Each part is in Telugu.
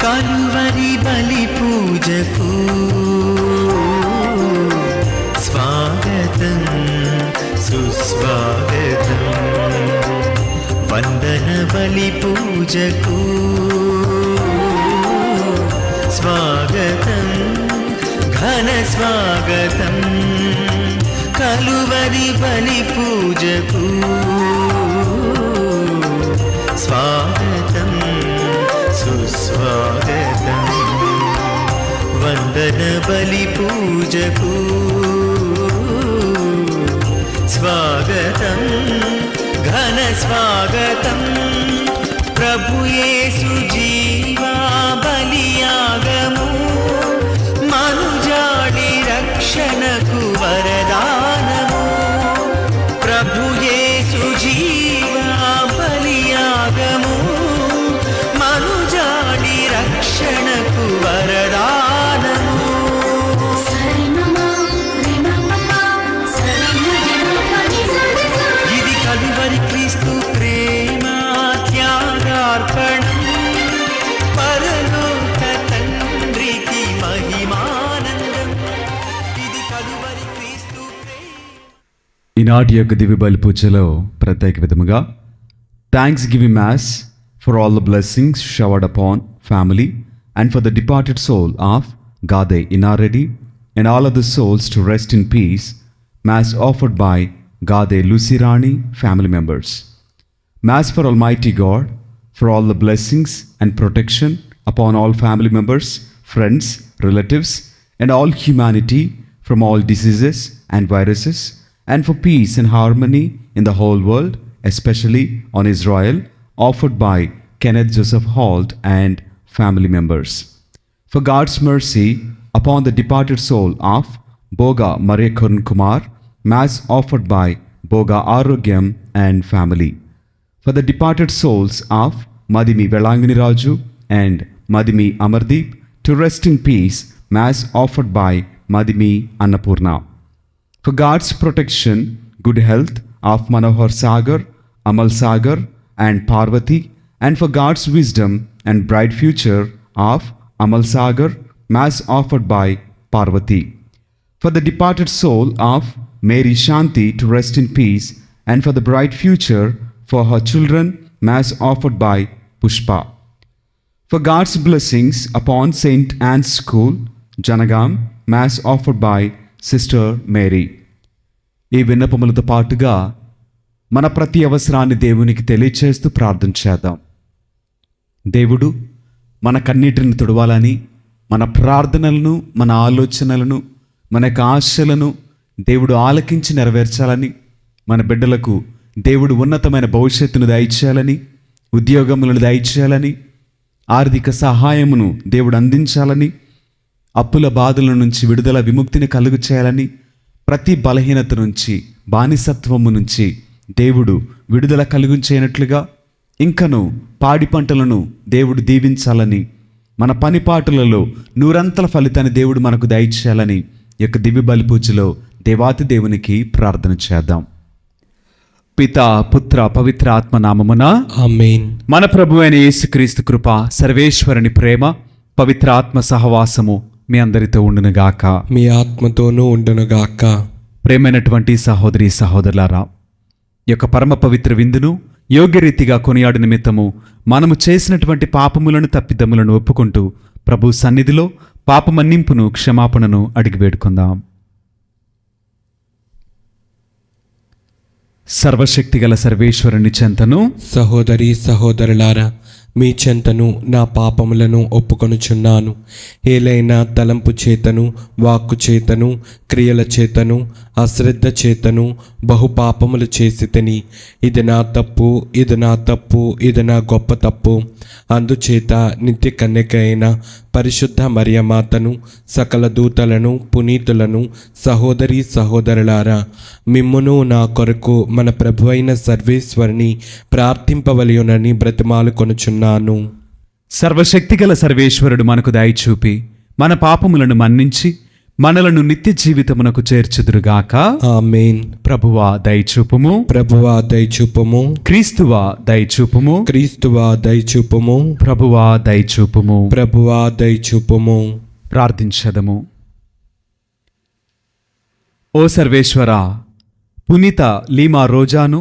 కలువరి బలి పూజకు స్వాగతం సుస్వాగతం, వందన బలి పూజకు స్వాగతం ఘన స్వాగతం, కలువరి బలి పూజకు స్వాగతం సుస్వాగతం, వందన బలి పూజకు స్వాగతం ఘన స్వాగతం, ప్రభు యేసు జీవా బలియాగము మనుజాడి రక్షణకు వరదానము, ప్రభు యేసు జీవా బలియాగము మనుజాడి రక్షణకు వరదానము. ఇది కలువరి క్రీస్తు ప్రేమ త్యాగార్పణం, పరలోక తండ్రికి మహిమానందం. ఇది కలువరి క్రీస్తు ఈనాటి యొక్క దివ్య బలి పూజలో ప్రత్యేక విధముగా థ్యాంక్స్ గివింగ్ మ్యాస్ for all the blessings showered upon family and for the departed soul of Gade Inaredi and all other souls to rest in peace, Mass offered by Gade Lucirani family members. Mass for Almighty God, for all the blessings and protection upon all family members, friends, relatives and all humanity from all diseases and viruses, and for peace and harmony in the whole world, especially on Israel, offered by Kenneth Joseph Holt and family members. For God's mercy upon the departed soul of Boga Maria Karun Kumar, Mass offered by Boga Arogyam and family. For the departed souls of Madimi Velangani Raju and Madimi Amardeep to rest in peace, Mass offered by Madimi Annapurna. For God's protection, good health of Manohar Sagar, Amal Sagar and Parvati, and for God's wisdom and bright future of Amal Sagar, Mass offered by Parvati. For the departed soul of Mary Shanti to rest in peace, and for the bright future for her children, Mass offered by Pushpa. For God's blessings upon St. Anne's School, Janagam, Mass offered by Sister Mary. ఈ విన్నపములతో పాటుగా మన ప్రతి అవసరాన్ని దేవునికి తెలియచేస్తూ ప్రార్థన చేద్దాం. దేవుడు మన కన్నీటిని తుడవాలని, మన ప్రార్థనలను, మన ఆలోచనలను, మన యొక్క ఆశలను దేవుడు ఆలకించి నెరవేర్చాలని, మన బిడ్డలకు దేవుడు ఉన్నతమైన భవిష్యత్తును దయచేయాలని, ఉద్యోగములను దయచేయాలని, ఆర్థిక సహాయమును దేవుడు అందించాలని, అప్పుల బాధల నుంచి విడుదల విముక్తిని కలుగు చేయాలని, ప్రతి బలహీనత నుంచి, బానిసత్వము నుంచి దేవుడు విడుదల కలుగుచేయనట్లుగా, ఇంకను పాడి పంటలను దేవుడు దీవించాలని, మన పనిపాటులలో నూరంతల ఫలితాన్ని దేవుడు మనకు దయచేయాలని ఈ యొక్క దివ్య బలి పూజలో దేవాతి దేవునికి ప్రార్థన చేద్దాం. పితా పుత్ర పవిత్ర ఆత్మ నామమున ఆమేన్. మన ప్రభు అయిన యేసుక్రీస్తు కృప, సర్వేశ్వరుని ప్రేమ, పవిత్ర ఆత్మ సహవాసము మీ అందరితో ఉండునుగాక. మీ ఆత్మతోనూ ఉండునుగాక. ప్రేమైనటువంటి సహోదరి సహోదరులారా, ఈ యొక్క పరమ పవిత్ర విందును యోగ్యరీతిగా కొనియాడు నిమిత్తము మనము చేసినటువంటి పాపములను తప్పిదములను ఒప్పుకుంటూ ప్రభు సన్నిధిలో పాపమన్నింపును క్షమాపణను అడిగి వేడుకుందాం. సర్వశక్తిగల సర్వేశ్వరుని చెంతను సహోదరి సహోదరులారా, మీ చెంతను నా పాపములను ఒప్పుకొనుచున్నాను. ఏలైనా తలంపు చేతను, వాక్కు చేతను, క్రియల చేతను, అశ్రద్ధ చేతను బహుపాపములు చేసి తిని, ఇది నా తప్పు, ఇది నా తప్పు, ఇది నా గొప్ప తప్పు. అందుచేత నిత్య కన్యక అయిన పరిశుద్ధ మరియమాతను, సకల దూతలను, పునీతులను, సహోదరి సహోదరులారా, మిమ్మును నా కొరకు మన ప్రభు అయిన సర్వేశ్వరుని ప్రార్థింపవలయునని బ్రతిమాలు కొనుచున్నాను. సర్వశక్తిగల సర్వేశ్వరుడు మనకు దయచూపి మన పాపములను మన్నించి మనలను నిత్య జీవితమునకు చేర్చుదురుగాక. ఆమేన్. ప్రభువా దయచూపుము, ప్రభువా దయచూపుము, క్రీస్తువా దయచూపుము, క్రీస్తువా దయచూపుము, ప్రభువా దయచూపుము. ప్రభువా దయచూపుము. ప్రార్థించదము. ఓ సర్వేశ్వరా, పునీత లీమా రోజాను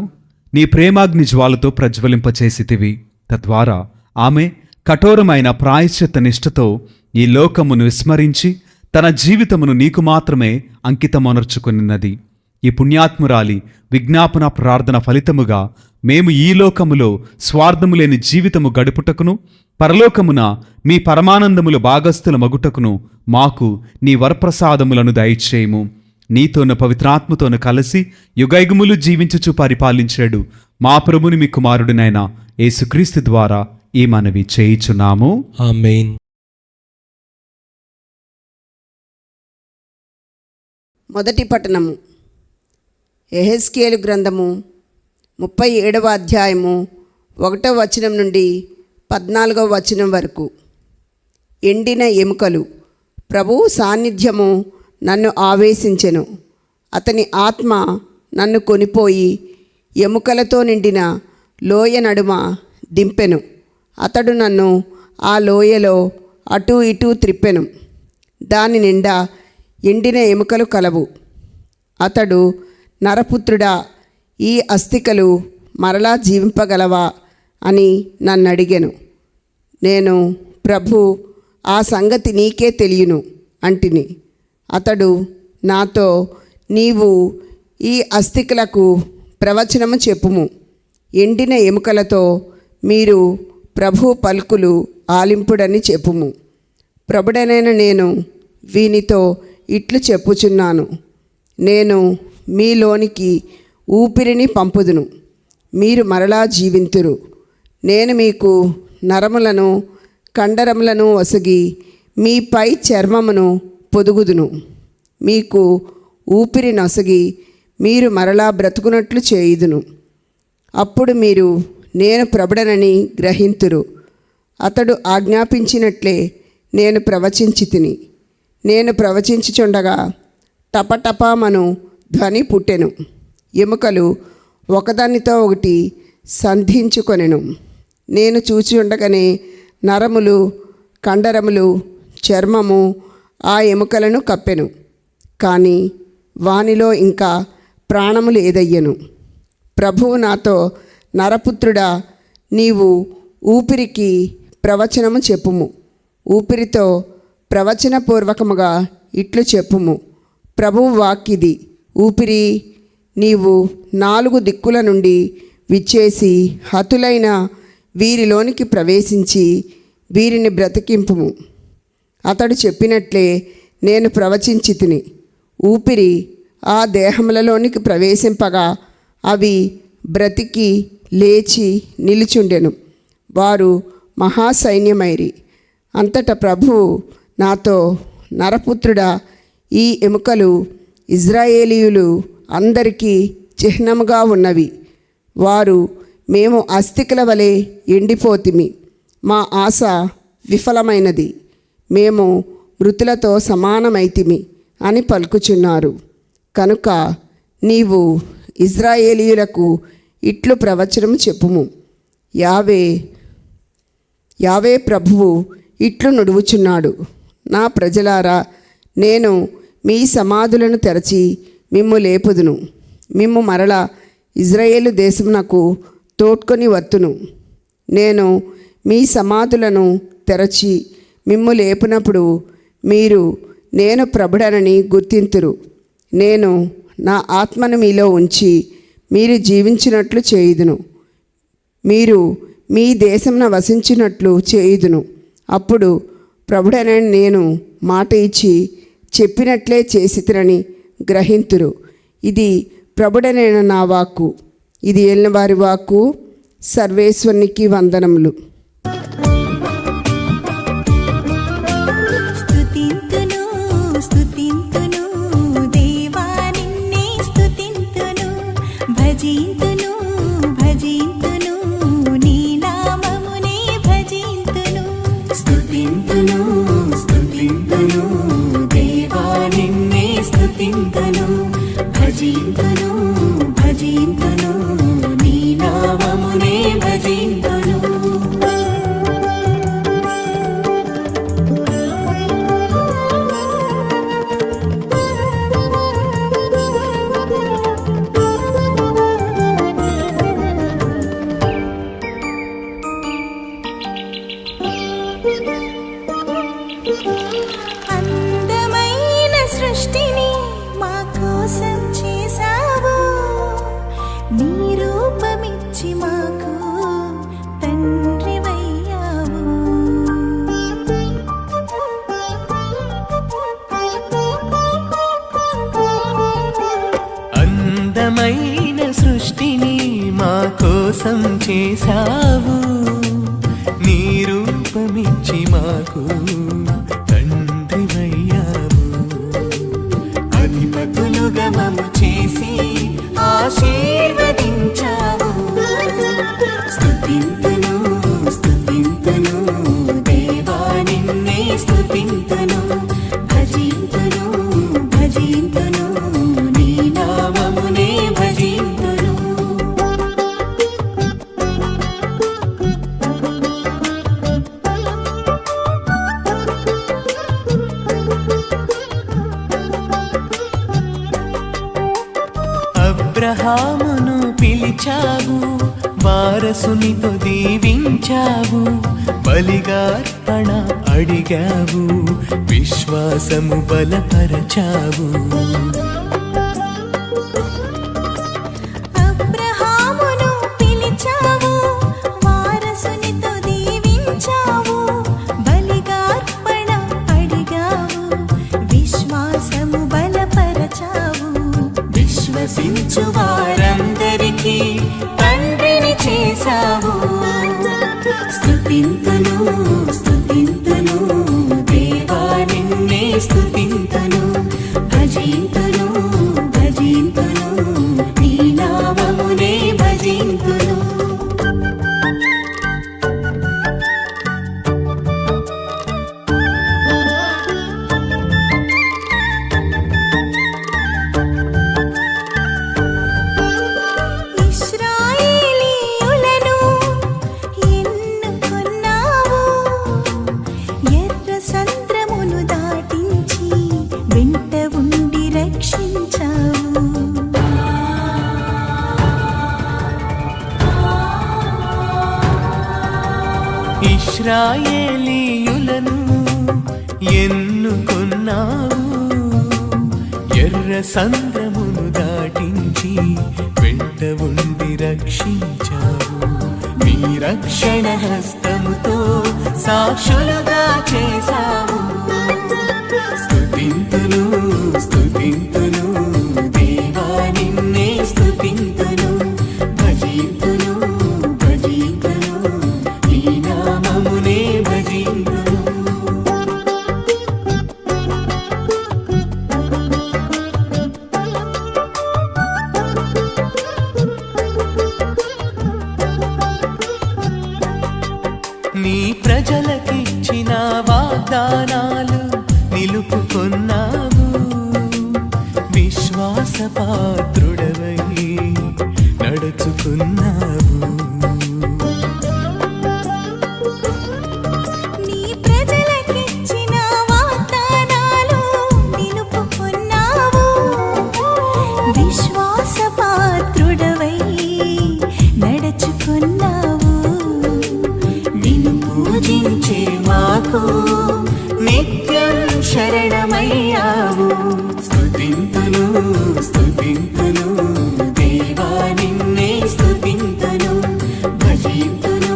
నీ ప్రేమాగ్ని జ్వాలతో ప్రజ్వలింపచేసితివి. తద్వారా ఆమె కఠోరమైన ప్రాయశ్చిత్త నిష్ఠతో ఈ లోకమును విస్మరించి తన జీవితమును నీకు మాత్రమే అంకితమొనర్చుకున్నది. ఈ పుణ్యాత్మురాలి విజ్ఞాపన ప్రార్థన ఫలితముగా మేము ఈ లోకములో స్వార్థము లేని జీవితము గడుపుటకును, పరలోకమున మీ పరమానందములు భాగస్థుల మగుటకును మాకు నీ వరప్రసాదములను దయచేయము. నీతోను పవిత్రాత్మతోను కలిసి యుగయుగములు జీవించుచు పరిపాలించాడు మా ప్రభుని మీ కుమారుడినైన యేసుక్రీస్తు ద్వారా ఈ మనవి చేయుచున్నాము. ఆమేన్. మొదటి పట్టణము. యెహెజ్కేలు గ్రంథము 37వ అధ్యాయము 1వ వచనం నుండి 14వ వచనం వరకు. ఎండిన ఎముకలు. ప్రభువు సాన్నిధ్యము నన్ను ఆవేశించెను. అతని ఆత్మ నన్ను కొనిపోయి ఎముకలతో నిండిన లోయ నడుమ దింపెను. అతడు నన్ను ఆ లోయలో అటూ ఇటూ త్రిప్పెను. దాని నిండా ఎండిన ఎముకలు కలవు. అతడు, నరపుత్రుడా, ఈ అస్థికలు మరలా జీవింపగలవా అని నన్ను అడిగెను. నేను, ప్రభు, ఆ సంగతి నీకే తెలియను అంటిని. అతడు నాతో, నీవు ఈ అస్థికలకు ప్రవచనము చెప్పుము. ఎండిన ఎముకలతో మీరు ప్రభు పలుకులు ఆలింపుడని చెప్పుము. ప్రభుడనైన నేను వీనితో ఇట్లు చెప్పుచున్నాను. నేను మీలోనికి ఊపిరిని పంపుదును, మీరు మరలా జీవింతురు. నేను మీకు నరములను కండరములను ఒసగి మీ పై చర్మమును పొదుగుదును. మీకు ఊపిరి నొసగి మీరు మరలా బ్రతుకున్నట్లు చేయుదును. అప్పుడు మీరు నేను ప్రభుడనని గ్రహింతురు. అతడు ఆజ్ఞాపించినట్లే నేను ప్రవచించి తిని. నేను ప్రవచించుచుండగా టపటపామను ధ్వని పుట్టెను. ఎముకలు ఒకదానితో ఒకటి సంధించుకొనెను. నేను చూచి ఉండగానే నరములు, కండరములు, చర్మము ఆ ఎముకలను కప్పెను. కానీ వానిలో ఇంకా ప్రాణము లేదయ్యెను. ప్రభువు నాతో, నరపుత్రుడా, నీవు ఊపిరికి ప్రవచనము చెప్పుము. ఊపిరితో ప్రవచనపూర్వకముగా ఇట్లు చెప్పుము. ప్రభువు వాక్కిది. ఊపిరి, నీవు 4 దిక్కుల నుండి విచ్చేసి హతులైన వీరిలోనికి ప్రవేశించి వీరిని బ్రతికింపుము. అతడు చెప్పినట్లే నేను ప్రవచించి తిని. ఊపిరి ఆ దేహములలోనికి ప్రవేశింపగా అవి బ్రతికి లేచి నిలుచుండెను. వారు మహాసైన్యమైరి. అంతటా ప్రభువు నాతో, నరపుత్రుడా, ఈ ఎముకలు ఇజ్రాయేలీయులు అందరికీ చిహ్నముగా ఉన్నవి. వారు, మేము అస్థికల వలె ఎండిపోతిమి, మా ఆశ విఫలమైనది, మేము మృతులతో సమానమైతిమి అని పలుకుచున్నారు. కనుక నీవు ఇజ్రాయేలీయులకు ఇట్లు ప్రవచనం చెప్పుము. యావే ప్రభువు ఇట్లు నుడువుచున్నాడు. నా ప్రజలారా, నేను మీ సమాధులను తెరచి మిమ్ము లేపుదును. మిమ్ము మరల ఇజ్రాయేలు దేశమునకు తోడ్కొని వత్తును. నేను మీ సమాధులను తెరచి మిమ్ము లేపినప్పుడు మీరు నేను ప్రభుడనని గుర్తింతురు. నేను నా ఆత్మను మీలో ఉంచి మీరు జీవించినట్లు చేయుదును. మీరు మీ దేశమున వసించినట్లు చేయుదును. అప్పుడు ప్రభుడైన నేను మాట ఇచ్చి చెప్పినట్లే చేసితినని గ్రహింతురు. ఇది ప్రభుడైన నా వాక్కు. ఇది ఏలినవారి వాక్కు. సర్వేశ్వరునికి వందనములు. స్తుతింతును స్తుతింతును దేవా నిన్నే స్తుతింతును, భజింతును భజింతును నీ నామమునే భజింతును. స్తుతింతును స్తుతింతును దేవా నిన్నే స్తుతింతును, భజింతును భజింతును నీ నామమునే భజింతును. అందమైన సృష్టిని మా కోసం చేశావు, నీ రూపమిచ్చి మాకు తండ్రివయ్యావు. అందమైన సృష్టిని మా కోసం చేశావు, నీ రూపమిచ్చి మాకు తండ్రివయ్యావు. అధిపతులుగా మమ్ము చేసి ఆశీర్వదించావు. స్తుతింతును స్తుతింతును దేవా నిన్నే స్తుతింతును, భజింతును భజింతును నీ నామమునే భజింతును. అబ్రహామును పిలిచావు, వారసునితో దీవించావు, బలిగా అర్పణ అడిగావు, విశ్వాసము బలపరచావు. అబ్రహామును పిలిచావు, వారసునితో దీవించావు, బలిగా అర్పణ అడిగావు, విశ్వాసము బలపరచావు. విశ్వసించు వారందరికీ తండ్రిని చేశావు. స్తుతింతును స్తుతింతును దేవా నిన్నే స్తుతింతును, భజింతును భజింతును నీ నామమునే భజింతును. ఇశ్రాయేలీయులను ఎన్నుకొన్నావు, ఎర్ర సంద్రమును దాటించి వెంట ఉండి రక్షించావు. ఇశ్రాయేలీయులను ఎన్నుకొన్నావు, ఎర్ర సంద్రమును దాటించి వెంట ఉండి రక్షించావు. నీ రక్షణ హస్తముతో సాక్షులుగా చేశావు. స్తుతింతును స్తుతింతును దేవా నిన్నే స్తుతింతును, భజింతును భజింతును నీ నామమునే భజింతును. నీ ప్రజలకిచ్చిన వాగ్దానాలు నిలుపుకొన్నావు, విశ్వాసపాత్రుడవై నడుచుకున్నావు. నీ ప్రజలకిచ్చిన వాగ్దానాలు నిలుపుకొన్నావు, విశ్వాసపాత్రుడవై నడుచుకున్నావు. నిన్ను పూజించే మాకు నిత్యం శరణమయ్యావు. స్తుతింతును స్తుతింతును దేవా నిన్నే స్తుతింతును, భజింతును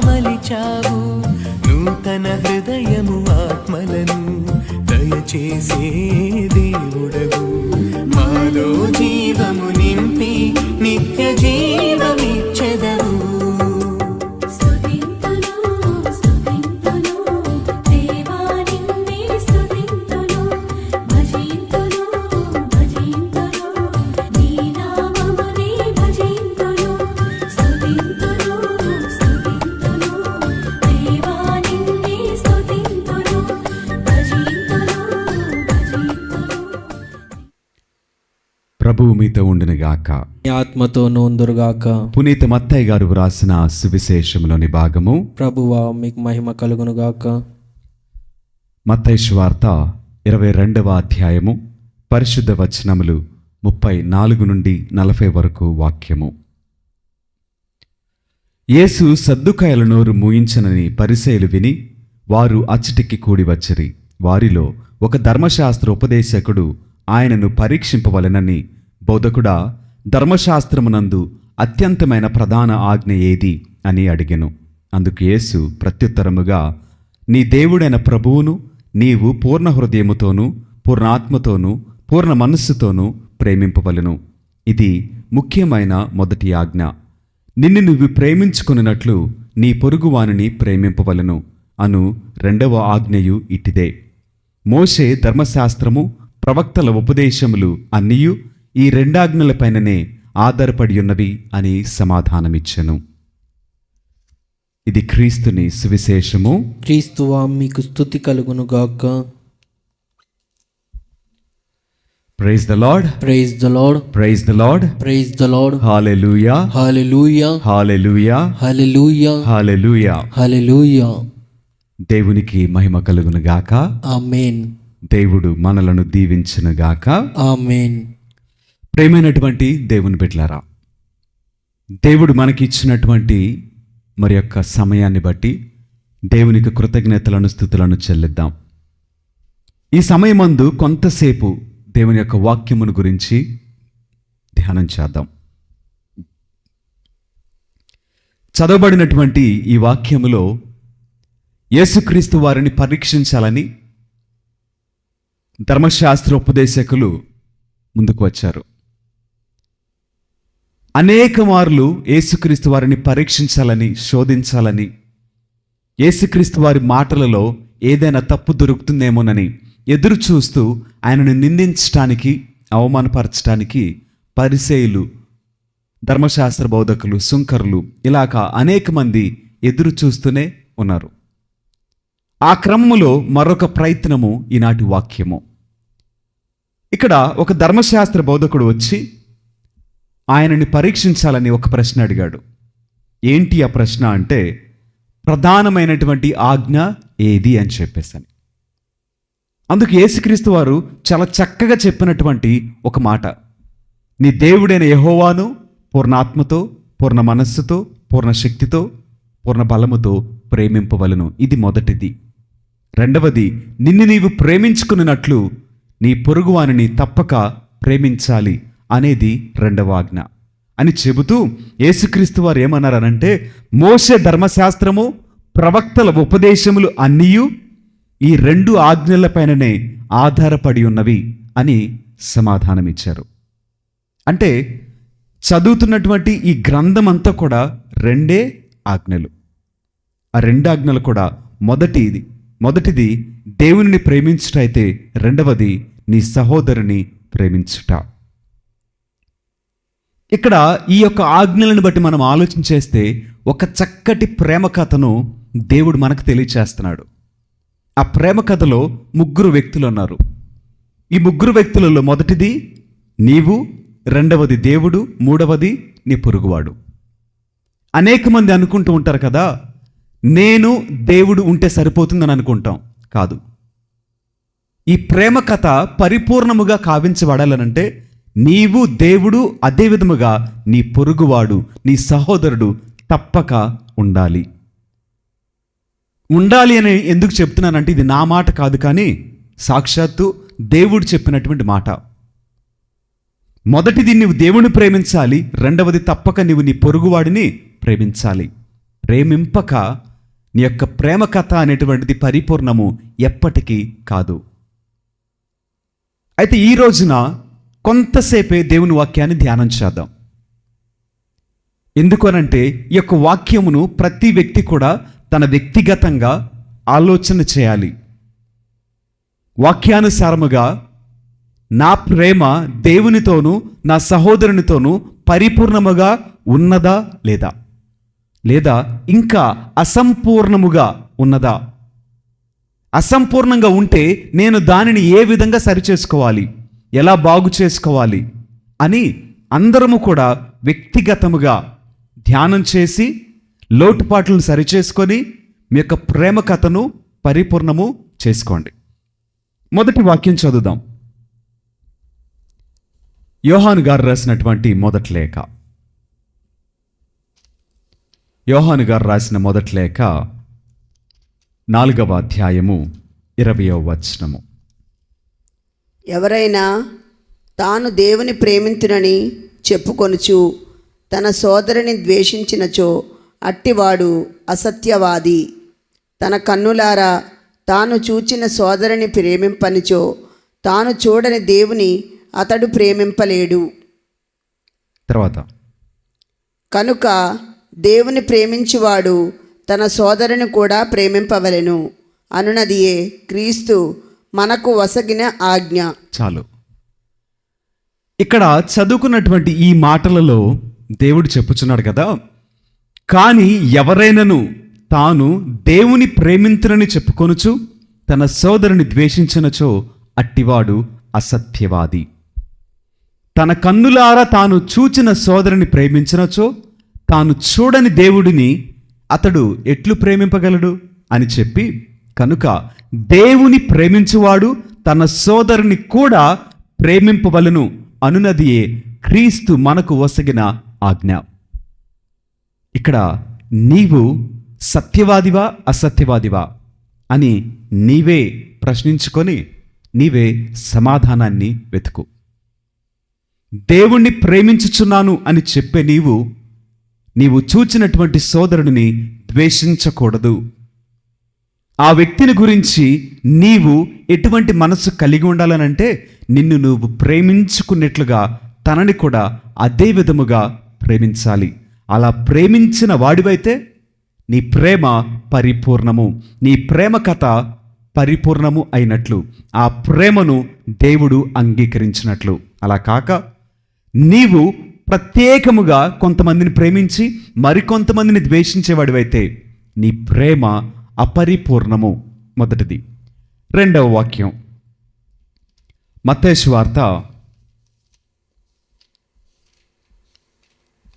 మలిచావు. నూతన హృదయము ఆత్మలను దయచేసే దేవుడవు. మాలో జీవము నింపి నిత్య జీవమిచ్చెదవు. స్తుతింతును స్తుతింతును దేవా నిన్నే స్తుతింతును భజింతును భజింతును నీ నామమునే భజింతును. స్తుతింతును స్తుతింతును దేవా నిన్నే స్తుతింతును భజింతును భజింతును. ప్రభువు మీతో ఉండునుగాక. నీ ఆత్మతో నోందురుగాక. పునీత మత్తయ్య గారు వ్రాసిన సువిశేషంలోని భాగము. ప్రభువా మీకు మహిమ కలుగునుగాక. మత్తయి సువార్త 22వ అధ్యాయము పరిశుద్ధ వచనములు 34 నుండి 40 వరకు వాక్యము. యేసు సద్దుకాయల నోరు మూయించనని పరిసయ్యులు విని వారు అచ్చటికి కూడి వచ్చిరి. వారిలో ఒక ధర్మశాస్త్ర ఉపదేశకుడు ఆయనను పరీక్షింపవలెనని, బోధకుడా, ధర్మశాస్త్రమునందు అత్యంతమైన ప్రధాన ఆజ్ఞ ఏది అని అడిగెను. అందుకు యేసు ప్రత్యుత్తరముగా, నీ దేవుడైన ప్రభువును నీవు పూర్ణ హృదయముతోనూ పూర్ణాత్మతోనూ పూర్ణ మనస్సుతోనూ ప్రేమింపవలెను. ఇది ముఖ్యమైన మొదటి ఆజ్ఞ. నిన్ను నువ్వు ప్రేమించుకొనున్నట్లు నీ పొరుగువానిని ప్రేమింపవలెను అను రెండవ ఆజ్ఞయు ఇట్టిదే. మోషే ధర్మశాస్త్రము ప్రవక్తల ఉపదేశములు అన్నీయు ఈ రెండాజ్ఞలపైననే ఆధారపడి ఉన్నవి అని సమాధానమిచ్చెను. ఇది క్రీస్తుని సువిశేషము. క్రీస్తువా మీకు స్తుతి కలుగునుగాక. Praise the lord, praise the lord, praise the lord, praise the lord. Hallelujah, hallelujah, hallelujah, hallelujah, hallelujah. Hallelujah. దేవునికి మహిమ కలుగునుగాక. ఆమేన్, దేవుడు మనలను దీవించునుగాక. ఆమేన్. ప్రేమైనటువంటి దేవుని బిడ్డలారా, దేవుడు మనకిచ్చినటువంటి మరి యొక్క సమయాన్ని బట్టి దేవునికి కృతజ్ఞతలను స్తుతులను చెల్లిద్దాం. ఈ సమయమందు కొంతసేపు దేవుని యొక్క వాక్యమును గురించి ధ్యానం చేద్దాం. చదవబడినటువంటి ఈ వాక్యములో యేసుక్రీస్తు వారిని పరీక్షించాలని ధర్మశాస్త్ర ఉపదేశకులు ముందుకు వచ్చారు. అనేక మార్లు యేసుక్రీస్తు వారిని పరీక్షించాలని, శోధించాలని, యేసుక్రీస్తు వారి మాటలలో ఏదైనా తప్పు దొరుకుతుందేమోనని ఎదురు చూస్తూ ఆయనను నిందించటానికి, అవమానపరచడానికి పరిసయ్యులు, ధర్మశాస్త్ర బోధకులు, సుంకరులు ఇలాగ అనేక మంది ఎదురు చూస్తూనే ఉన్నారు. ఆ క్రమములో మరొక ప్రయత్నము ఈనాటి వాక్యము. ఇక్కడ ఒక ధర్మశాస్త్ర బోధకుడు వచ్చి ఆయనని పరీక్షించాలని ఒక ప్రశ్న అడిగాడు. ఏంటి ఆ ప్రశ్న అంటే, ప్రధానమైనటువంటి ఆజ్ఞ ఏది అని చెప్పేసని. అందుకు యేసుక్రీస్తు వారు చాలా చక్కగా చెప్పినటువంటి ఒక మాట, నీ దేవుడైన యెహోవాను పూర్ణాత్మతో, పూర్ణ మనస్సుతో, పూర్ణ శక్తితో, పూర్ణ బలముతో ప్రేమింపవలను. ఇది మొదటిది. రెండవది, నిన్ను నీవు ప్రేమించుకున్నట్లు నీ పొరుగువానిని తప్పక ప్రేమించాలి అనేది రెండవ ఆజ్ఞ అని చెబుతూ యేసుక్రీస్తు వారు ఏమన్నారనంటే, మోషే ధర్మశాస్త్రము ప్రవక్తల ఉపదేశములు అన్నీయు ఈ రెండు ఆజ్ఞలపైననే ఆధారపడి ఉన్నవి అని సమాధానమిచ్చారు. అంటే చదువుతున్నటువంటి ఈ గ్రంథం అంతా కూడా రెండే ఆజ్ఞలు. ఆ రెండు ఆజ్ఞలు కూడా మొదటిది దేవునిని ప్రేమించుట అయితే రెండవది నీ సహోదరుని ప్రేమించుట. ఇక్కడ ఈ యొక్క ఆజ్ఞలను బట్టి మనం ఆలోచించేస్తే ఒక చక్కటి ప్రేమ కథను దేవుడు మనకు తెలియచేస్తున్నాడు. ఆ ప్రేమ కథలో 3 వ్యక్తులు ఉన్నారు. ఈ 3 వ్యక్తులలో మొదటిది నీవు, రెండవది దేవుడు, మూడవది నీ పొరుగువాడు. అనేక మంది అనుకుంటూ ఉంటారు కదా, నేను దేవుడు ఉంటే సరిపోతుందని అనుకుంటాం. కాదు. ఈ ప్రేమ కథ పరిపూర్ణముగా కావించబడాలనంటే నీవు, దేవుడు, అదే విధముగా నీ పొరుగువాడు, నీ సహోదరుడు తప్పక ఉండాలి. అని ఎందుకు చెప్తున్నానంటే ఇది నా మాట కాదు, కానీ సాక్షాత్తు దేవుడు చెప్పినటువంటి మాట. మొదటిది నువ్వు దేవుని ప్రేమించాలి, రెండవది తప్పక నువ్వు నీ పొరుగువాడిని ప్రేమించాలి. ప్రేమింపక నీ యొక్క ప్రేమ కథ అనేటువంటిది పరిపూర్ణము ఎప్పటికీ కాదు. అయితే ఈ రోజున కొంతసేపే దేవుని వాక్యాన్ని ధ్యానం చేద్దాం. ఎందుకనంటే ఈ యొక్క వాక్యమును ప్రతి వ్యక్తి కూడా తన వ్యక్తిగతంగా ఆలోచన చేయాలి. వాక్యానుసారముగా నా ప్రేమ దేవునితోనూ నా సహోదరునితోనూ పరిపూర్ణముగా ఉన్నదా లేదా, లేదా ఇంకా అసంపూర్ణముగా ఉన్నదా? అసంపూర్ణంగా ఉంటే నేను దానిని ఏ విధంగా సరిచేసుకోవాలి, ఎలా బాగు చేసుకోవాలి అని అందరము కూడా వ్యక్తిగతముగా ధ్యానం చేసి లోటుపాట్లను సరిచేసుకొని మీ యొక్క ప్రేమ కథను పరిపూర్ణము చేసుకోండి. మొదటి వాక్యం చదువుదాం. యోహాను గారు రాసినటువంటి మొదటి లేఖ, యోహాను గారు రాసిన మొదటి లేఖ 4వ అధ్యాయము 20వ వచనము. ఎవరైనా తాను దేవుని ప్రేమింతునని చెప్పుకొనుచు తన సోదరుని ద్వేషించినచో అట్టివాడు అసత్యవాది. తన కన్నులారా తాను చూచిన సోదరుని ప్రేమింపనిచో తాను చూడని దేవుని అతడు ప్రేమింపలేడు. తర్వాత, కనుక దేవుని ప్రేమించువాడు తన సోదరుని కూడా ప్రేమింపవలెను అనునదియే క్రీస్తు మనకు వసగిన ఆజ్ఞ. చాలు. ఇక్కడ చదువుకున్నటువంటి ఈ మాటలలో దేవుడు చెప్పుచున్నాడు కదా, కానీ ఎవరైనాను తాను దేవుని ప్రేమింతునని చెప్పుకొనుచు తన సోదరుని ద్వేషించినచో అట్టివాడు అసత్యవాది. తన కన్నులారా తాను చూచిన సోదరుని ప్రేమించినచో తాను చూడని దేవుడిని అతడు ఎట్లు ప్రేమింపగలడు అని చెప్పి, కనుక దేవుని ప్రేమించువాడు తన సోదరుని కూడా ప్రేమింపవలను అనునదియే క్రీస్తు మనకు వసగిన ఆజ్ఞ. ఇక్కడ నీవు సత్యవాదివా అసత్యవాదివా అని నీవే ప్రశ్నించుకొని నీవే సమాధానాన్ని వెతుకు. దేవుణ్ణి ప్రేమించుచున్నాను అని చెప్పే నీవు చూచినటువంటి సోదరుడిని ద్వేషించకూడదు. ఆ వ్యక్తిని గురించి నీవు ఎటువంటి మనసు కలిగి ఉండాలనంటే నిన్ను నువ్వు ప్రేమించుకున్నట్లుగా తనని కూడా అదే విధముగా ప్రేమించాలి. అలా ప్రేమించిన వాడివైతే నీ ప్రేమ పరిపూర్ణము, నీ ప్రేమ కథ పరిపూర్ణము అయినట్లు, ఆ ప్రేమను దేవుడు అంగీకరించినట్లు. అలా కాక నీవు ప్రత్యేకముగా కొంతమందిని ప్రేమించి మరికొంతమందిని ద్వేషించేవాడివైతే నీ ప్రేమ అపరిపూర్ణము. మొదటిది. 2వ వాక్యం, మత్తయి సువార్త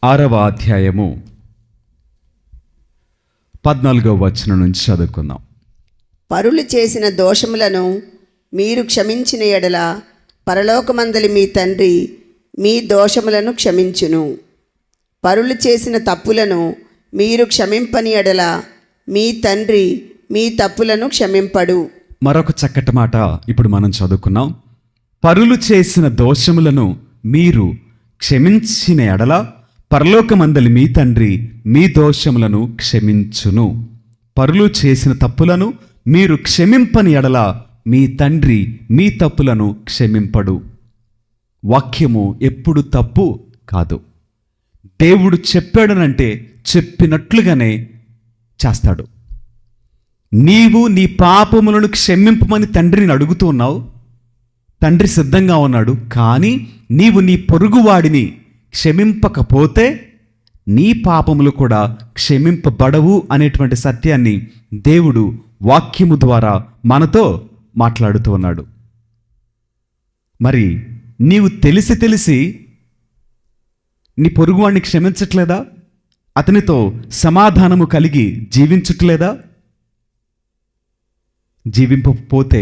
6వ అధ్యాయము 14వ వచనం నుంచి చదువుకుందాం. పరులు చేసిన దోషములను మీరు క్షమించిన ఎడల పరలోకమందలి మీ తండ్రి మీ దోషములను క్షమించును. పరులు చేసిన తప్పులను మీరు క్షమింపని ఎడల మీ తండ్రి మీ తప్పులను క్షమింపడు. మరొక చక్కటి మాట ఇప్పుడు మనం చదువుకున్నాం. పరులు చేసిన దోషములను మీరు క్షమించిన ఎడల పరలోకమందలి మీ తండ్రి మీ దోషములను క్షమించును. పరులు చేసిన తప్పులను మీరు క్షమింపని ఎడల మీ తండ్రి మీ తప్పులను క్షమింపడు. వాక్యము ఎప్పుడు తప్పు కాదు. దేవుడు చెప్పాడనంటే చెప్పినట్లుగానే చేస్తాడు. నీవు నీ పాపములను క్షమింపమని తండ్రిని అడుగుతూ ఉన్నావు. తండ్రి సిద్ధంగా ఉన్నాడు. కానీ నీవు నీ పొరుగువాడిని క్షమింపకపోతే నీ పాపములు కూడా క్షమింపబడవు అనేటువంటి సత్యాన్ని దేవుడు వాక్యము ద్వారా మనతో మాట్లాడుతూ ఉన్నాడు. మరి నీవు తెలిసి నీ పొరుగువాడిని క్షమించట్లేదా? అతనితో సమాధానము కలిగి జీవించట్లేదా? జీవింపకపోతే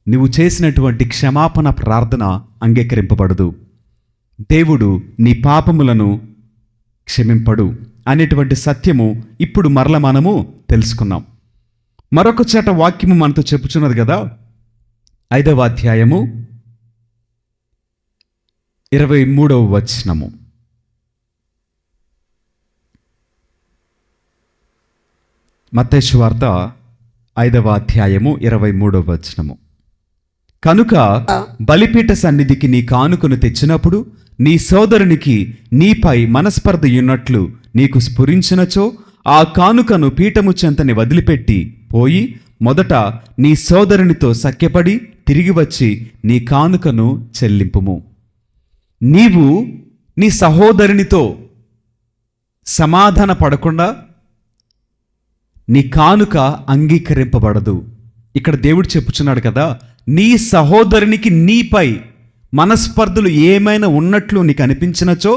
నువ్వు చేసినటువంటి క్షమాపణ ప్రార్థన అంగీకరింపబడదు. దేవుడు నీ పాపములను క్షమింపడు అనేటువంటి సత్యము ఇప్పుడు మరల మనము తెలుసుకున్నాం. మరొక చోట వాక్యము మనతో చెప్పుచున్నది కదా, 5వ అధ్యాయము 23వ వచనము. మత్తయి సువార్త 5వ అధ్యాయము 23వ వచనము. కనుక బలిపీఠ సన్నిధికి నీ కానుకను తెచ్చినప్పుడు నీ సోదరునికి నీపై మనస్పర్ధయున్నట్లు నీకు స్ఫురించినచో ఆ కానుకను పీఠము చెంతని వదిలిపెట్టి పోయి మొదట నీ సోదరునితో సఖ్యపడి తిరిగి వచ్చి నీ కానుకను చెల్లింపుము. నీవు నీ సహోదరునితో సమాధాన పడకుండా నీ కానుక అంగీకరింపబడదు. ఇక్కడ దేవుడు చెప్పుచున్నాడు కదా, నీ సహోదరునికి నీపై మనస్పర్ధలు ఏమైనా ఉన్నట్లు నీకు అనిపించినచో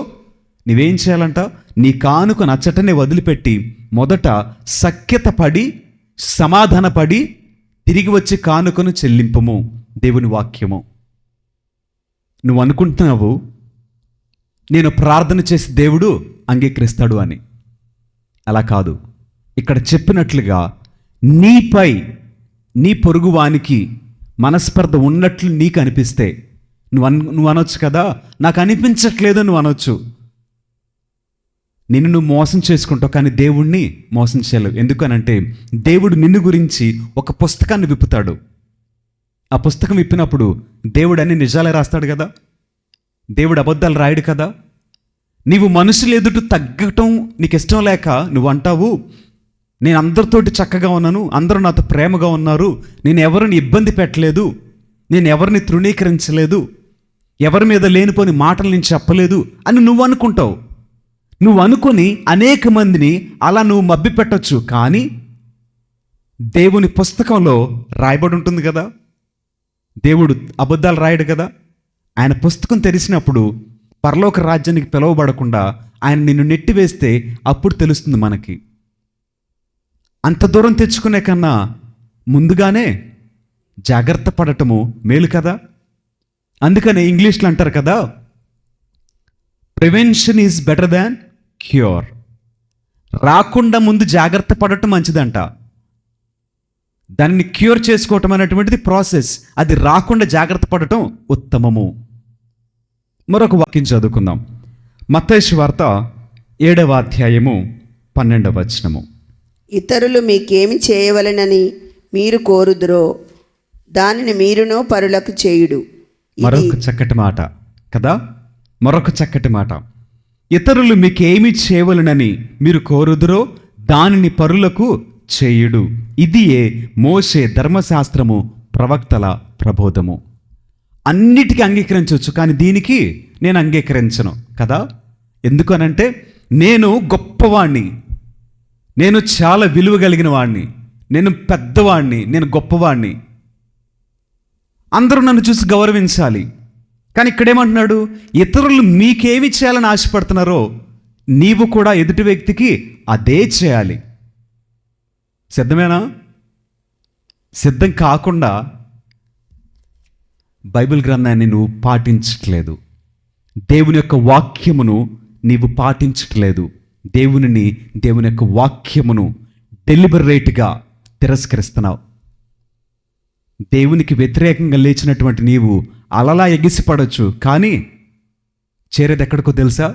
నీవేం చేయాలంట? నీ కానుక నచ్చటనే వదిలిపెట్టి మొదట సఖ్యత పడి సమాధానపడి తిరిగి వచ్చి కానుకను చెల్లింపము. దేవుని వాక్యము. నువ్వు అనుకుంటున్నావు నేను ప్రార్థన చేసి దేవుడు అంగీకరిస్తాడు అని. అలా కాదు. ఇక్కడ చెప్పినట్లుగా నీపై నీ పొరుగువానికి మనస్పర్ధ ఉన్నట్లు నీకు అనిపిస్తే నువ్వు అనొచ్చు కదా, నాకు అనిపించట్లేదు నువ్వు అనొచ్చు. నిన్ను నువ్వు మోసం చేసుకుంటావు, కానీ దేవుణ్ణి మోసం చేయలేవు. ఎందుకనంటే దేవుడు నిన్ను గురించి ఒక పుస్తకాన్ని విప్పుతాడు. ఆ పుస్తకం విప్పినప్పుడు దేవుడు అన్ని నిజాలే రాస్తాడు కదా, దేవుడు అబద్ధాలు రాయడు కదా. నీవు మనుషులు ఎదుట తగ్గటం నీకు ఇష్టం లేక నువ్వు అంటావు, నేను అందరితోటి చక్కగా ఉన్నాను, అందరూ నాతో ప్రేమగా ఉన్నారు, నేను ఎవరిని ఇబ్బంది పెట్టలేదు, నేను ఎవరిని తృణీకరించలేదు, ఎవరి మీద లేనిపోని మాటలు నేను చెప్పలేదు అని నువ్వు అనుకుంటావు. నువ్వు అనుకొని అనేక మందిని అలా నువ్వు మభ్య పెట్టచ్చు. కానీ దేవుని పుస్తకంలో రాయబడి ఉంటుంది కదా, దేవుడు అబద్ధాలు రాయడు కదా. ఆయన పుస్తకం తెరిచినప్పుడు పరలోక రాజ్యానికి పిలువబడకుండా ఆయన నిన్ను నెట్టివేస్తే అప్పుడు తెలుస్తుంది మనకి. అంత దూరం తెచ్చుకునే కన్నా ముందుగానే జాగ్రత్త పడటము మేలు కదా. అందుకనే ఇంగ్లీష్లో అంటారు కదా, prevention is better than cure. రాకుండా ముందు జాగ్రత్త పడటం మంచిదంట. దాన్ని క్యూర్ చేసుకోవటం అనేటువంటిది ప్రాసెస్, అది రాకుండా జాగ్రత్త పడటం ఉత్తమము. మరొక వాక్యం చదువుకుందాం. మత్తయి సువార్త 7వ అధ్యాయము 12వ వచనము. ఇతరులు మీకేమి చేయవలెనని మీరు కోరుదురో దానిని మీరును పరులకు చేయుడు. మరొక చక్కటి మాట కదా, మరొక చక్కటి మాట. ఇతరులు మీకేమి చేయవలనని మీరు కోరుదురో దానిని పరులకు చేయుడు. ఇదియే మోషే ధర్మశాస్త్రము ప్రవక్తల ప్రబోధము. అన్నిటికీ అంగీకరించవచ్చు, కానీ దీనికి నేను అంగీకరించను కదా. ఎందుకనంటే నేను గొప్పవాణ్ణి, నేను చాలా విలువ కలిగిన వాడిని, నేను పెద్దవాడిని, నేను గొప్పవాడిని, అందరూ నన్ను చూసి గౌరవించాలి. కానీ ఇక్కడేమంటున్నాడు? ఇతరులు మీకేమి చేయాలని ఆశపడుతున్నారో నీవు కూడా ఎదుటి వ్యక్తికి అదే చేయాలి. సిద్ధమేనా? సిద్ధం కాకుండా బైబిల్ గ్రంథాన్ని నువ్వు పాటించట్లేదు, దేవుని యొక్క వాక్యమును నీవు పాటించట్లేదు, దేవుని యొక్క వాక్యమును డెలిబరేట్గా తిరస్కరిస్తున్నావు. దేవునికి వ్యతిరేకంగా లేచినటువంటి నీవు అలలా ఎగిసిపడవచ్చు, కానీ చేరేది ఎక్కడికో తెలుసా?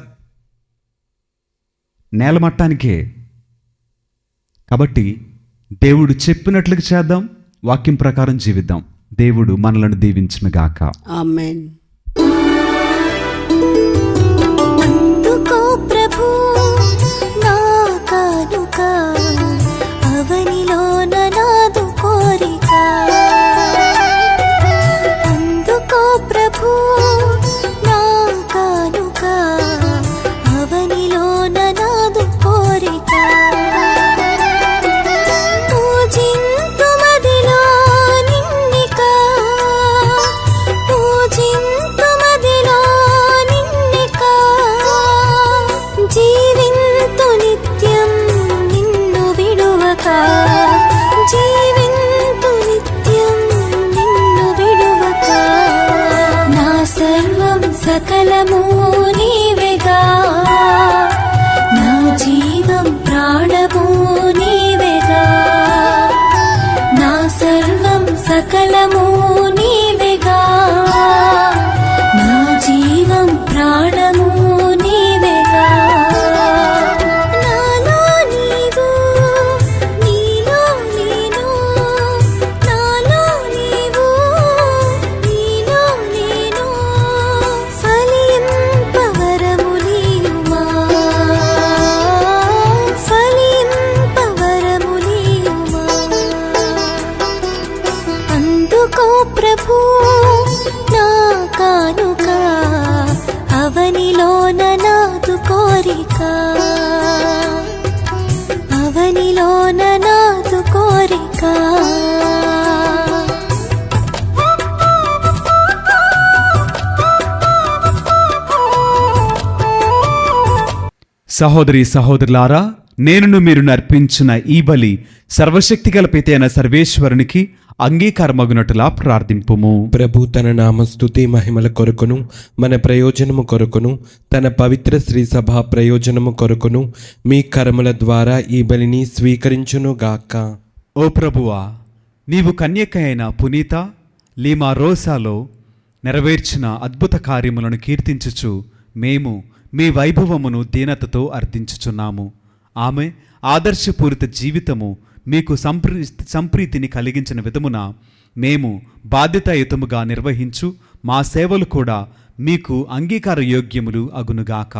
నేలమట్టానికే. కాబట్టి దేవుడు చెప్పినట్లుగా చేద్దాం, వాక్యం ప్రకారం జీవిద్దాం. దేవుడు మనలను దీవించునుగాక. ఆమేన్. అందుకో ప్రభు నా కానుక, అవనిలోన నాదు కోరిక. అందుకో ప్రభు నా కానుక, అవనిలోన నాదు కోరిక. పూజింతుమదిలో నిన్నిక, పూజింతుమదిలో నిన్నిక. జీవింతు నిత్యం నిన్ను విడువక, జీవింతు నిత్యం నిన్ను విడువక. నా సర్వం సకలము నీవేగా, నా జీవం ప్రాణము నీవేగా. నా సర్వం సకలము నీవేగా, నా జీవం ప్రాణము నీవేగా. నాలో నీవు, నీలో సహోదరి సహోదరులారా, నేనును మీరు అర్పించిన ఈ బలి సర్వశక్తిగల పితైన సర్వేశ్వరునికి అంగీకారమగునట్టులా ప్రార్థింపుము. ప్రభు తన నామస్తుతి మహిమల కొరకును మన ప్రయోజనము కొరకును తన పవిత్ర శ్రీ సభ ప్రయోజనము కొరకును మీ కర్మల ద్వారా ఈ బలిని స్వీకరించునుగాక. ఓ ప్రభువా, నీవు కన్యక అయిన పునీత లీమా రోసాలో నెరవేర్చిన అద్భుత కార్యములను కీర్తించుచు మేము మీ వైభవమును దీనతతో అర్థించుచున్నాము. ఆమె ఆదర్శపూరిత జీవితము మీకు సంప్రీతిని కలిగించిన విధమున మేము బాధ్యతాయుతముగా నిర్వహించు మా సేవలు కూడా మీకు అంగీకార యోగ్యములు అగునుగాక.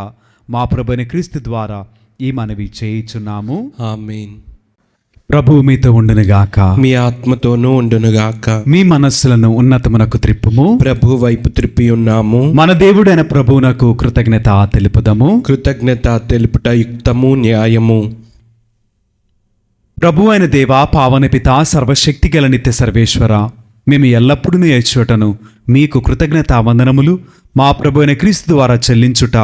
మా ప్రభువైన క్రీస్తు ద్వారా ఈ మనవి చేయుచున్నాము. ఆమేన్. ప్రభువు మీతో ఉండునుగాక. మీ ఆత్మతోనూ ఉండునుగాక. మీ మనస్సులను ఉన్నతమునకు త్రిప్పుము. ప్రభు వైపు త్రిప్పి ఉన్నాము. మన దేవుడైన ప్రభువునకు కృతజ్ఞత తెలుపుదము. కృతజ్ఞత తెలుపుట యుక్తము, న్యాయము. ప్రభు అయిన దేవా, పావన పిత, సర్వశక్తి గల నిత్య సర్వేశ్వర, మేము ఎల్లప్పుడూ ఏడ్చుటను మీకు కృతజ్ఞతా వందనములు మా ప్రభు అయిన క్రీస్తు ద్వారా చెల్లించుట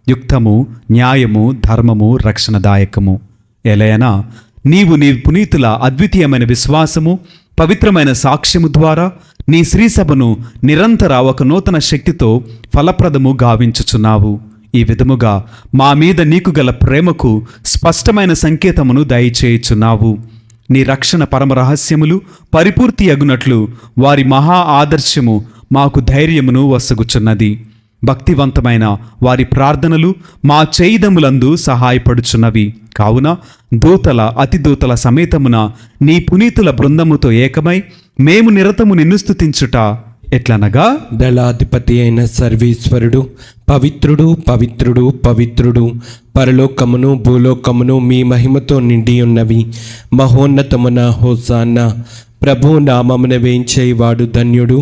యుక్తము, న్యాయము, ధర్మము, రక్షణదాయకము. ఎలయనా నీవు నీ పునీతుల అద్వితీయమైన విశ్వాసము, పవిత్రమైన సాక్ష్యము ద్వారా నీ శ్రీసభను నిరంతర ఒక నూతన శక్తితో ఫలప్రదము గావించుచున్నావు. ఈ విధముగా మా మీద నీకు గల ప్రేమకు స్పష్టమైన సంకేతమును దయచేయుచున్నావు. నీ రక్షణ పరమ రహస్యములు పరిపూర్తి అగునట్లు వారి మహా ఆదర్శము మాకు ధైర్యమును వసగుచున్నది. భక్తివంతమైన వారి ప్రార్థనలు మా చేయిదములందు సహాయపడుచున్నవి. కావున దూతల అతిదూతల సమేతమున నీ పునీతుల బృందముతో ఏకమై మేము నిరతము నిన్ను స్తుతించుట ఎట్లనగా, దళాధిపతి అయిన సర్వేశ్వరుడు పవిత్రుడు, పవిత్రుడు, పవిత్రుడు, పరలోకమును భూలోకమును మీ మహిమతో నిండి ఉన్నవి. మహోన్నతమున హోసాన్నా. ప్రభు నామమున వేంచేవాడు ధన్యుడు.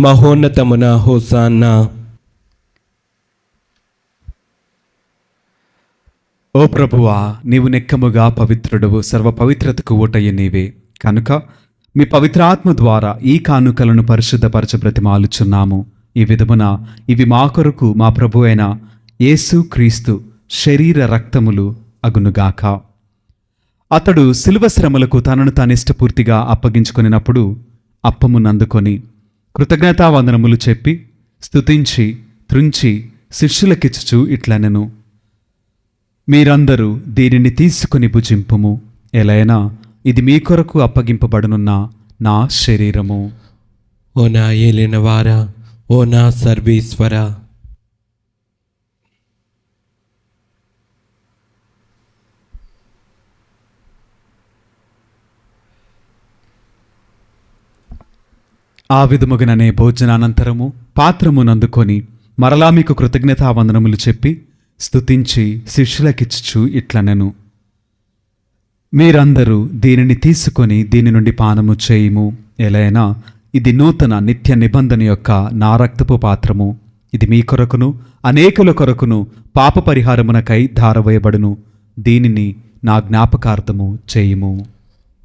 మహోన్నతమున హోసాన్నా. ఓ ప్రభువా, నీవు నెక్కముగా పవిత్రుడవు, సర్వ పవిత్రతకు ఊటయ్య నీవే. కనుక మీ పవిత్రాత్మ ద్వారా ఈ కానుకలను పరిశుద్ధపరచ బ్రతిమాలుచున్నాము. ఈ విధమున ఇవి మా కొరకు మా ప్రభు అయిన యేసు క్రీస్తు శరీర రక్తములు అగునుగాక. అతడు శిలువ శ్రమలకు తనను తాను ఇష్టపూర్తిగా అప్పగించుకొనినప్పుడు అప్పమునందుకొని కృతజ్ఞతావందనములు చెప్పి స్తుతించి త్రుంచి శిష్యులకిచ్చుచు ఇట్లనెను, మీరందరూ దీనిని తీసుకుని భుజింపుము. ఎలైనా ఇది మీ కొరకు అప్పగింపబడనున్న నా శరీరము. ఓ నా ఏలినవారా, ఓ నా సర్వేశ్వర. ఆ విధముగననే భోజనానంతరము పాత్రమునందుకొని మరలా మీకు కృతజ్ఞతావందనములు చెప్పి స్తుతించి శిష్యులకిచ్చుచు ఇట్లనెను, మీరందరూ దీనిని తీసుకొని దీని నుండి పానము చేయుము. ఎలైనా ఇది నూతన నిత్య నిబంధన యొక్క నా రక్తపు పాత్రము. ఇది మీ కొరకును అనేకుల కొరకును పాప పరిహారమునకై ధారవేయబడును. దీనిని నా జ్ఞాపకార్థము చేయుము.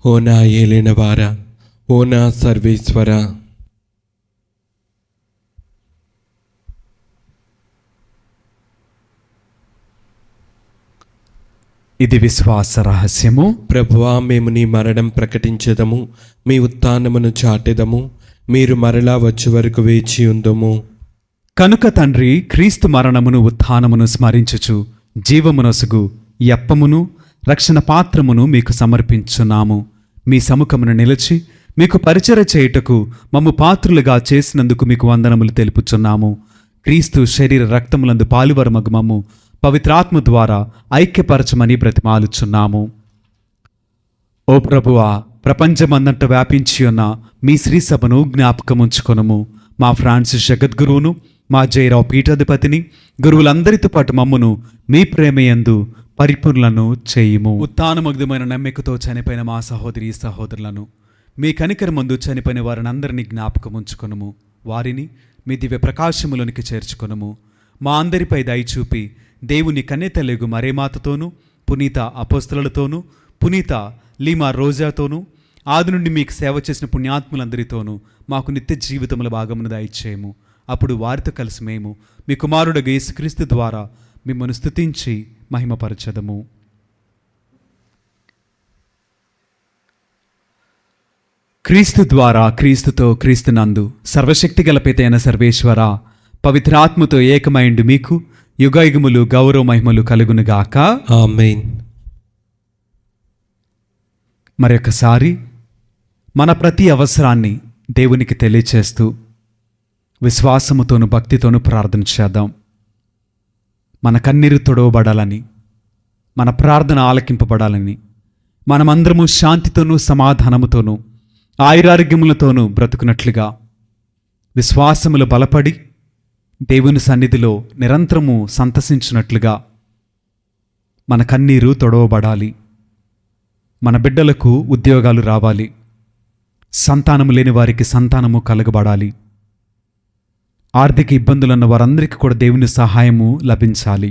ఓ నా ఏలినవారా, ఓ నా సర్వేశ్వర. ఇది విశ్వాస రహస్యము. ప్రభువా, మేము నీ మరణం ప్రకటించెదము, మీ ఉత్థానమును చాటెదము. మీరు మరలా వచ్చే వరకు వేచి ఉందము. కనుక తండ్రి, క్రీస్తు మరణమును ఉత్థానమును స్మరించుచు జీవమునొసుగు ఈ అప్పమును రక్షణ పాత్రమును మీకు సమర్పించున్నాము. మీ సముఖమును నిలిచి మీకు పరిచర్య చేయుటకు మమ్ము పాత్రులుగా చేసినందుకు మీకు వందనములు తెలుపుచున్నాము. క్రీస్తు శరీర రక్తములందు పాలువరమగు మమ్ము పవిత్రాత్మ ద్వారా ఐక్యపరచమని బ్రతిమాలుచున్నాము. ఓ ప్రభువా, ప్రపంచమందంట వ్యాపించి ఉన్న మీ శ్రీసభను జ్ఞాపకముంచుకొనుము. మా ఫ్రాన్సిస్ జగద్గురువును, మా జయరావు పీఠాధిపతిని, గురువులందరితో పాటు మమ్మును మీ ప్రేమయందు పరిపూర్ణలను చేయుము. ఉత్థానమగ్ధమైన నమ్మికతో చనిపోయిన మా సహోదరి సహోదరులను, మీ కనికరమందు చనిపోయిన వారిని అందరినీ జ్ఞాపకముంచుకొనుము. వారిని మీ దివ్య ప్రకాశములోనికి చేర్చుకొనుము. మా అందరిపై దయచూపి దేవుని కన్నెతల్లిగు మరేమాతతోనూ, పునీత అపోస్తలులతోనూ, పునీత లీమా రోజాతోనూ, ఆది నుండి మీకు సేవ చేసిన పుణ్యాత్ములందరితోనూ మాకు నిత్య జీవితముల భాగమును దయచేయము. అప్పుడు వారితో కలిసి మేము మీ కుమారుడు యేసుక్రీస్తు ద్వారా మిమ్మల్ని స్తుతించి మహిమపరచదము. క్రీస్తు ద్వారా, క్రీస్తుతో, క్రీస్తునందు సర్వశక్తిగల పితైన సర్వేశ్వర, పవిత్రాత్మతో ఏకమైండు మీకు యుగయుగములు గౌరవ మహిమలు కలుగునుగాక. ఆమేన్. మరొకసారి మన ప్రతి అవసరాన్ని దేవునికి తెలియచేస్తూ విశ్వాసముతోను, భక్తితోనూ ప్రార్థన చేద్దాం. మన కన్నీరు తొడవబడాలని, మన ప్రార్థన ఆలకింపబడాలని, మనమందరము శాంతితోనూ, సమాధానముతోనూ, ఆయురారోగ్యములతోనూ బ్రతుకున్నట్లుగా విశ్వాసములు బలపడి దేవుని సన్నిధిలో నిరంతరము సంతసించినట్లుగా మన కన్నీరు తొడవబడాలి. మన బిడ్డలకు ఉద్యోగాలు రావాలి. సంతానము లేని వారికి సంతానము కలగబడాలి. ఆర్థిక ఇబ్బందులున్న వారందరికీ కూడా దేవుని సహాయము లభించాలి.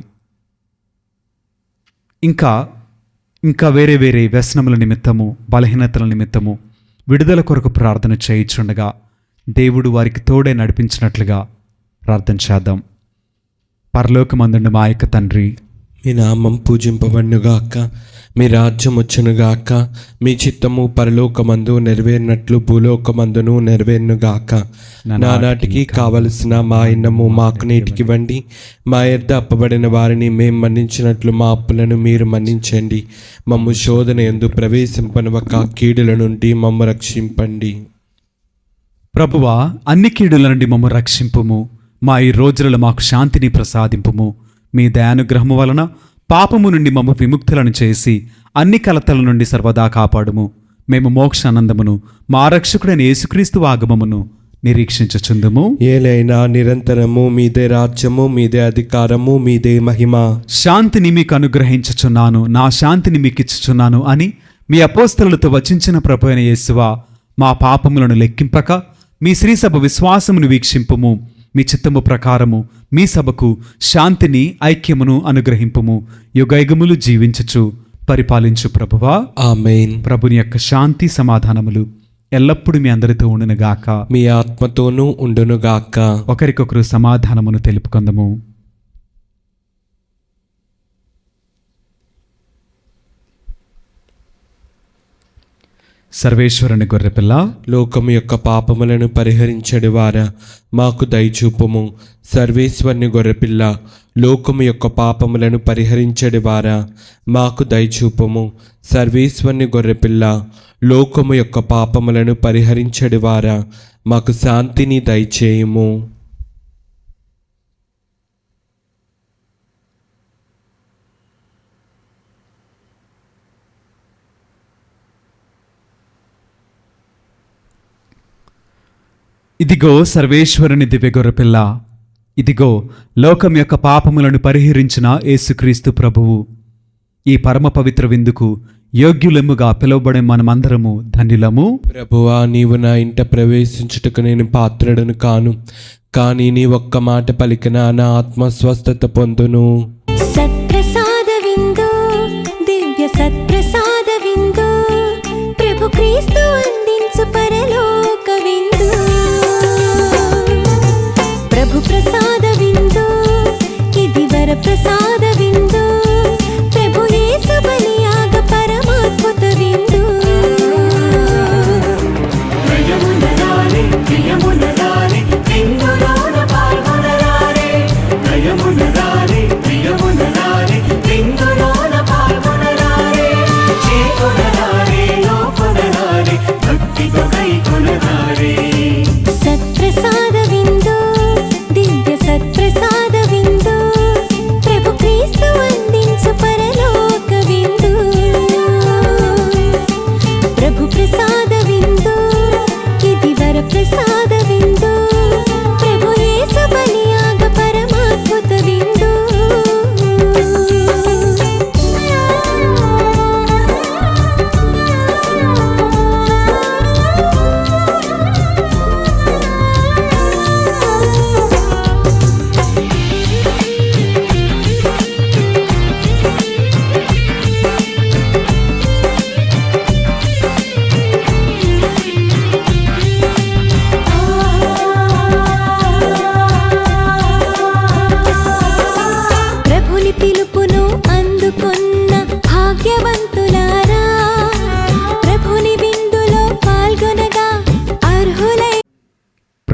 ఇంకా వేరే వేరే వ్యసనముల నిమిత్తము, బలహీనతల నిమిత్తము విడుదల కొరకు ప్రార్థన చేయించుండగా దేవుడు వారికి తోడే నడిపించినట్లుగా ప్రార్థన చేద్దాం. పరలోకమందుండు మా యొక్క తండ్రి, మీ నామం పూజింపబడునుగాక, మీ రాజ్యం వచ్చునుగాక, మీ చిత్తము పరలోకమందు నెరవేరినట్లు భూలోకమందును నెరవేరునుగాక. నానాటికి కావలసిన మా అన్నము మాకు నేటికివ్వండి. మా యొద్ద అప్పబడిన వారిని మేము మన్నించినట్లు మా అప్పులను మీరు మన్నించండి. మమ్ము శోధన యందు ప్రవేశింపనివ్వక కీడుల నుండి మమ్ము రక్షింపండి. ప్రభువా, అన్ని కీడుల నుండి మమ్ము రక్షింపుము. మా ఈ రోజులలో మాకు శాంతిని ప్రసాదింపుము. మీ దయానుగ్రహము వలన పాపము నుండి మమ్ము విముక్తులను చేసి అన్ని కలతల నుండి సర్వదా కాపాడుము. మేము మోక్షానందమును మా రక్షకుడైన యేసుక్రీస్తు ఆగమమును నిరీక్షించుచుందుము. ఏలైనా నిరంతరము మీదే రాజ్యము, మీదే అధికారము, మీదే మహిమ. శాంతిని మీకు అనుగ్రహించుచున్నాను, నా శాంతిని మీకు ఇచ్చుచున్నాను అని మీ అపోస్తలులతో వచించిన ప్రభు అయిన యేసువా, మా పాపములను లెక్కింపక మీ శ్రీసభ విశ్వాసమును వీక్షింపుము. మీ చిత్తము ప్రకారము మీ సభకు శాంతిని, ఐక్యమును అనుగ్రహింపుము. యుగయుగములు జీవించుచు పరిపాలించు ప్రభువా. ఆమేన్. ప్రభుని యొక్క శాంతి సమాధానములు ఎల్లప్పుడూ మీ అందరితో ఉండునుగాక, మీ ఆత్మతోనూ ఉండునుగాక. ఒకరికొకరు సమాధానమును తెలుపుకొందము. సర్వేశ్వరుని గొర్రెపిల్ల, లోకము యొక్క పాపములను పరిహరించడి వారా, మాకు దయచూపుము. సర్వేశ్వరుని గొర్రెపిల్ల, లోకము యొక్క పాపములను పరిహరించడి వారా, మాకు దయచూపుము. సర్వేశ్వరుని గొర్రెపిల్ల, లోకము యొక్క పాపములను పరిహరించడి వారా, మాకు శాంతిని దయచేయుము. ఇదిగో సర్వేశ్వరుని దివ్య గొర్రెపిల్ల, ఇదిగో లోకం యొక్క పాపములను పరిహరించిన యేసుక్రీస్తు ప్రభువు. ఈ పరమ పవిత్ర విందుకు యోగ్యులెమ్ముగా పిలువబడే మనమందరము ధన్యులము. ప్రభువా, నీవు నా ఇంట ప్రవేశించుటకు నేను పాత్రుడను కాను, కానీ నీ ఒక్క మాట పలికిన నా ఆత్మ స్వస్థత పొందును. సత్ప్రసాద విందు, దివ్య సత్ప్రసాద విందు, ప్రభు క్రీస్తు అందించు పరలోక విందు. ప్రభు ప్రసాద విందు, ఇది వర ప్రసాద విందు, ప్రభు యేసు బలియాగ పరమాద్భుత విందు. నయమునరారే, ప్రియమునరారే, విందులోన పాల్గొనరారే. నయమునరారే, ప్రియమునరారే,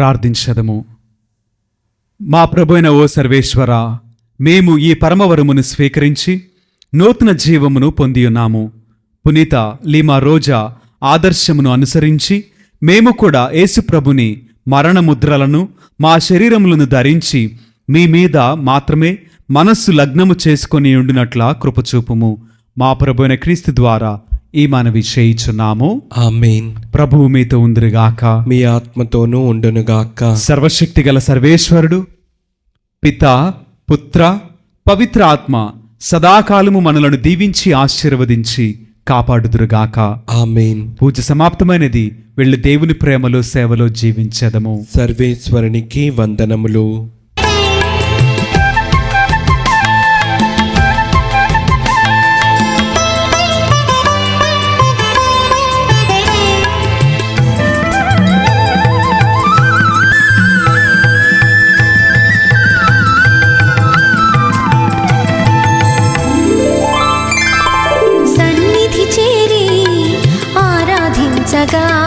ప్రార్థించదము. మా ప్రభువైన ఓ సర్వేశ్వర, మేము ఈ పరమవరమును స్వీకరించి నూతన జీవమును పొందియున్నాము. పునీత లీమా రోజా ఆదర్శమును అనుసరించి మేము కూడా యేసుప్రభుని మరణముద్రలను మా శరీరములను ధరించి మీ మీద మాత్రమే మనస్సు లగ్నము చేసుకొని ఉండినట్ల కృపచూపుము. మా ప్రభువైన క్రీస్తు ద్వారా ఈ మనవి చేయుచున్నాము. ఆమేన్. ప్రభువు మీతో ఉందిరుగాక. మీ ఆత్మతోనూ ఉండునుగాక. సర్వశక్తి గల సర్వేశ్వరుడు పితా, పుత్ర, పవిత్ర ఆత్మ సదాకాలము మనలను దీవించి ఆశీర్వదించి కాపాడుదురుగాక. ఆమేన్. పూజ సమాప్తమైనది. వెళ్ళి దేవుని ప్రేమలో సేవలో జీవించదము. సర్వేశ్వరునికి వందనములు. సన్నిధి చేరి ఆరాధించగా